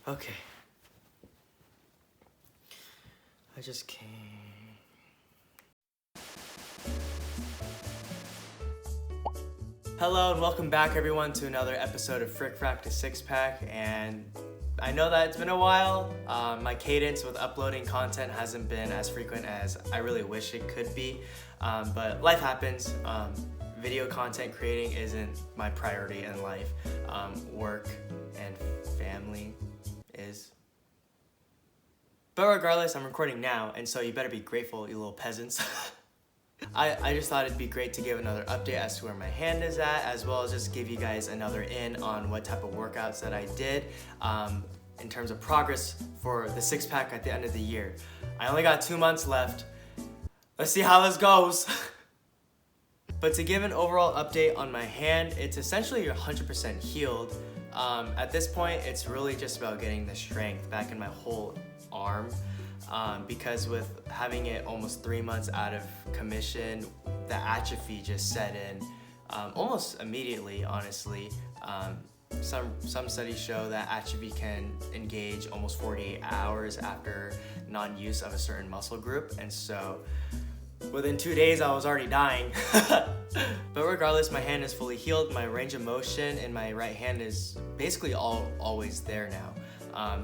Okay. I just came. Hello and welcome back everyone to another episode of Frick Frack to Six Pack, and I know that it's been a while. My cadence with uploading content hasn't been as frequent as I really wish it could be, but life happens. Video content creating isn't my priority in life. Work and family is. But regardless, I'm recording now, and so you better be grateful, you little peasants. I just thought it'd be great to give another update as to where my hand is at, as well as just give you guys another in on what type of workouts that I did in terms of progress for the six pack at the end of the year. I only got 2 months left. Let's see how this goes. But to give an overall update on my hand, it's essentially 100% healed. At this point, it's really just about getting the strength back in my whole arm. Because with having it almost 3 months out of commission, the atrophy just set in almost immediately, honestly. Some studies show that atrophy can engage almost 48 hours after non-use of a certain muscle group, and so within 2 days I was already dying. But regardless, my hand is fully healed. My range of motion in my right hand is basically always there now.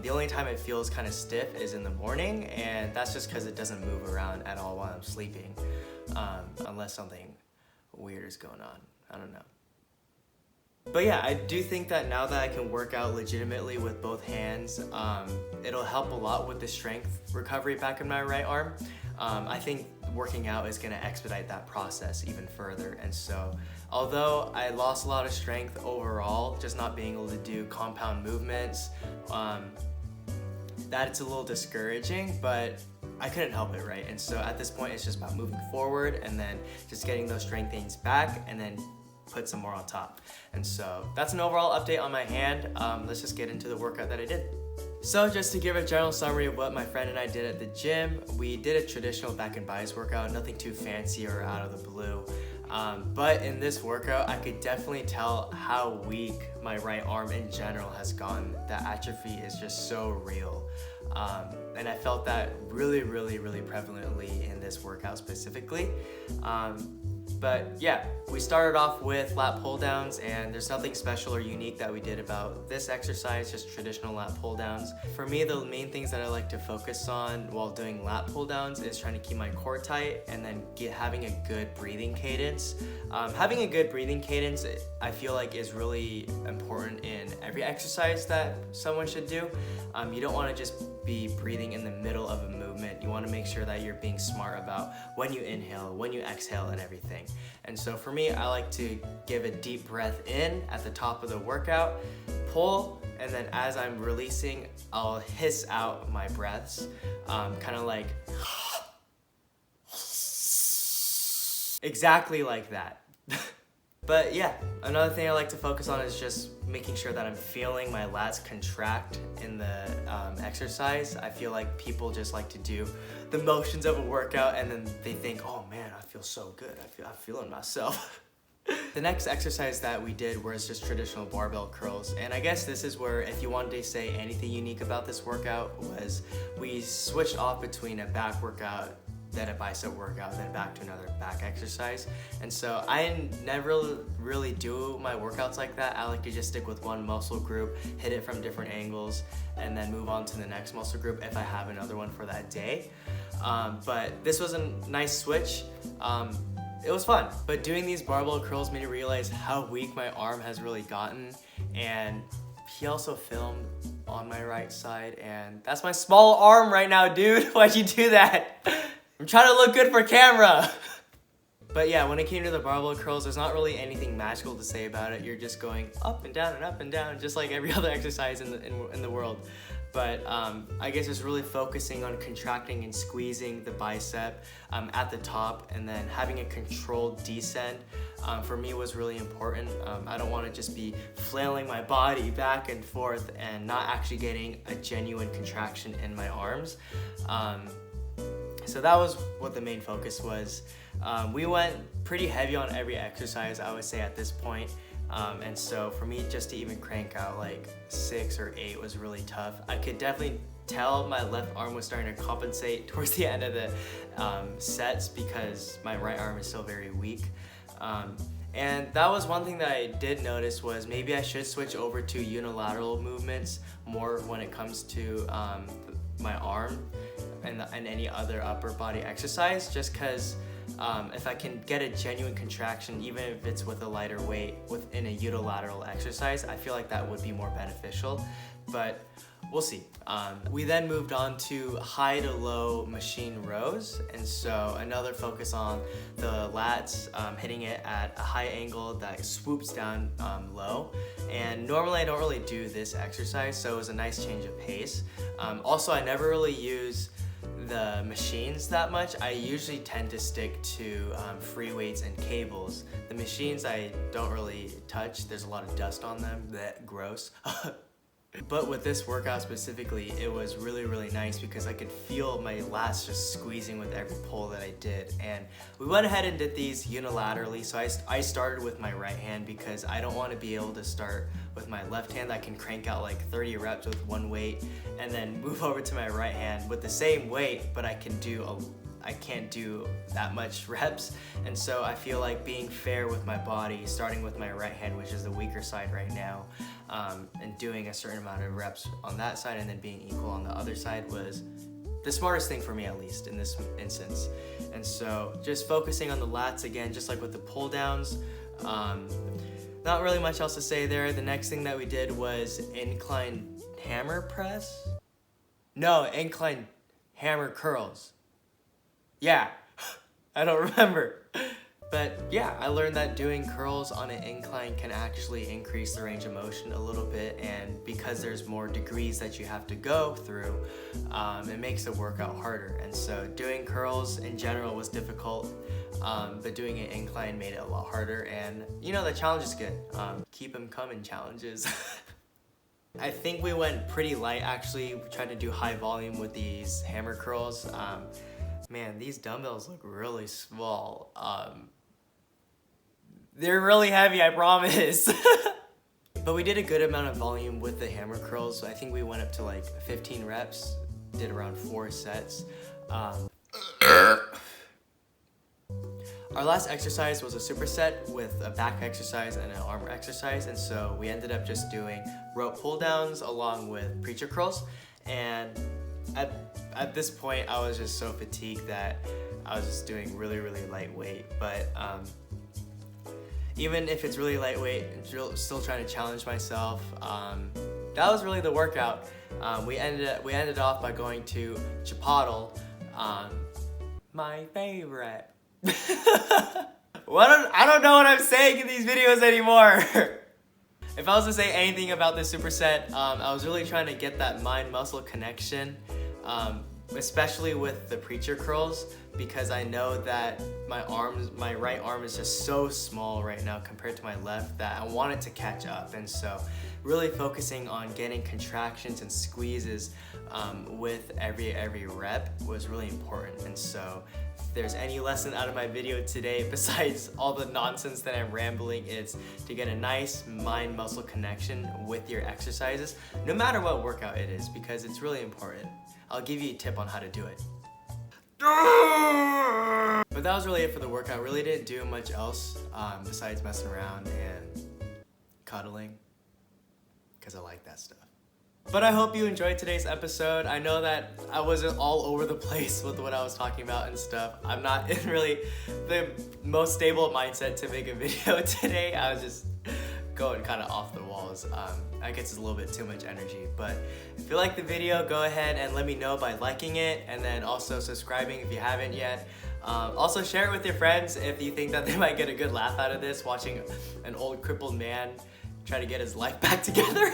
The only time it feels kind of stiff is in the morning, and that's just because it doesn't move around at all while I'm sleeping, unless something weird is going on. I don't know. But yeah, I do think that now that I can work out legitimately with both hands, it'll help a lot with the strength recovery back in my right arm. I think working out is going to expedite that process even further, and so although I lost a lot of strength overall, just not being able to do compound movements, that's a little discouraging, but I couldn't help it, right? And so at this point, it's just about moving forward and then just getting those strength gains back and then put some more on top. And so that's an overall update on my hand. Let's just get into the workout that I did. So just to give a general summary of what my friend and I did at the gym, we did a traditional back and biceps workout, nothing too fancy or out of the blue. But in this workout, I could definitely tell how weak my right arm in general has gotten. The atrophy is just so real. And I felt that really prevalently in this workout specifically. But yeah, we started off with lat pull downs, and there's nothing special or unique that we did about this exercise, just traditional lat pull downs. For me, the main things that I like to focus on while doing lat pull downs is trying to keep my core tight and then having a good breathing cadence. Having a good breathing cadence, I feel like, is really important in every exercise that someone should do. You don't want to just be breathing in the middle of a movement. You want to make sure that you're being smart about when you inhale, when you exhale, and everything. And so for me, I like to give a deep breath in at the top of the workout, pull, and then as I'm releasing, I'll hiss out my breaths, kind of like exactly like that. But yeah, another thing I like to focus on is just making sure that I'm feeling my lats contract in the exercise. I feel like people just like to do the motions of a workout and then they think, oh man, I feel so good. I'm feeling myself. The next exercise that we did was just traditional barbell curls. And I guess this is where, if you wanted to say anything unique about this workout, was we switched off between a back workout, then a bicep workout, then back to another back exercise. And so I never really do my workouts like that. I like to just stick with one muscle group, hit it from different angles, and then move on to the next muscle group if I have another one for that day. But this was a nice switch. It was fun, but doing these barbell curls made me realize how weak my arm has really gotten. And he also filmed on my right side, and that's my small arm right now, dude. Why'd you do that? I'm trying to look good for camera. But yeah, when it came to the barbell curls, there's not really anything magical to say about it. You're just going up and down, just like every other exercise in the world. But I guess it's really focusing on contracting and squeezing the bicep at the top, and then having a controlled descent for me was really important. I don't want to just be flailing my body back and forth and not actually getting a genuine contraction in my arms. So that was what the main focus was. We went pretty heavy on every exercise, I would say, at this point. And so for me just to even crank out like 6 or 8 was really tough. I could definitely tell my left arm was starting to compensate towards the end of the sets because my right arm is still very weak. And that was one thing that I did notice was maybe I should switch over to unilateral movements more when it comes to my arm and any other upper body exercise, just because if I can get a genuine contraction, even if it's with a lighter weight within a unilateral exercise, I feel like that would be more beneficial, but we'll see. We then moved on to high to low machine rows, and so another focus on the lats, hitting it at a high angle that swoops down low. And normally I don't really do this exercise, so it was a nice change of pace. Also, I never really use the machines that much. I usually tend to stick to free weights and cables. The machines I don't really touch. There's a lot of dust on them. That gross. But with this workout specifically, it was really, really nice because I could feel my lats just squeezing with every pull that I did. And we went ahead and did these unilaterally. So I started with my right hand because I don't want to be able to start with my left hand. I can crank out like 30 reps with one weight and then move over to my right hand with the same weight, but I can't do that much reps. And so I feel like being fair with my body, starting with my right hand, which is the weaker side right now, and doing a certain amount of reps on that side and then being equal on the other side was the smartest thing for me, at least in this instance. And so just focusing on the lats again, just like with the pull downs. Not really much else to say there. The next thing that we did was incline hammer press. No, incline hammer curls. Yeah, I don't remember. But yeah, I learned that doing curls on an incline can actually increase the range of motion a little bit, and because there's more degrees that you have to go through, it makes the workout harder. And so doing curls in general was difficult, but doing an incline made it a lot harder, and you know, the challenge is good. Keep them coming, challenges. I think we went pretty light actually. We tried to do high volume with these hammer curls. Man, these dumbbells look really small. They're really heavy, I promise. But we did a good amount of volume with the hammer curls. I think we went up to like 15 reps, did around 4 sets. Our last exercise was a superset with a back exercise and an arm exercise, and so we ended up just doing rope pull downs along with preacher curls. And at this point, I was just so fatigued that I was just doing really, really lightweight. But even if it's really lightweight, still trying to challenge myself. That was really the workout. We ended off by going to Chipotle, my favorite. I don't know what I'm saying in these videos anymore. If I was to say anything about this superset, I was really trying to get that mind-muscle connection, especially with the preacher curls, because I know that my right arm is just so small right now compared to my left that I want it to catch up. And so really focusing on getting contractions and squeezes with every rep was really important. And so if there's any lesson out of my video today, besides all the nonsense that I'm rambling, it's to get a nice mind-muscle connection with your exercises, no matter what workout it is, because it's really important. I'll give you a tip on how to do it. But that was really it for the workout. Really didn't do much else besides messing around and cuddling, because I like that stuff. But I hope you enjoyed today's episode. I know that I wasn't all over the place with what I was talking about and stuff. I'm not in really the most stable mindset to make a video today. I was just going kind of off the walls. I guess it's a little bit too much energy. But if you like the video, go ahead and let me know by liking it, and then also subscribing if you haven't yet. Also share it with your friends if you think that they might get a good laugh out of this, watching an old crippled man try to get his life back together.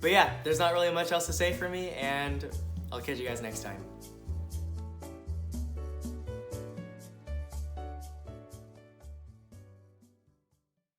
But yeah, there's not really much else to say for me, and I'll catch you guys next time.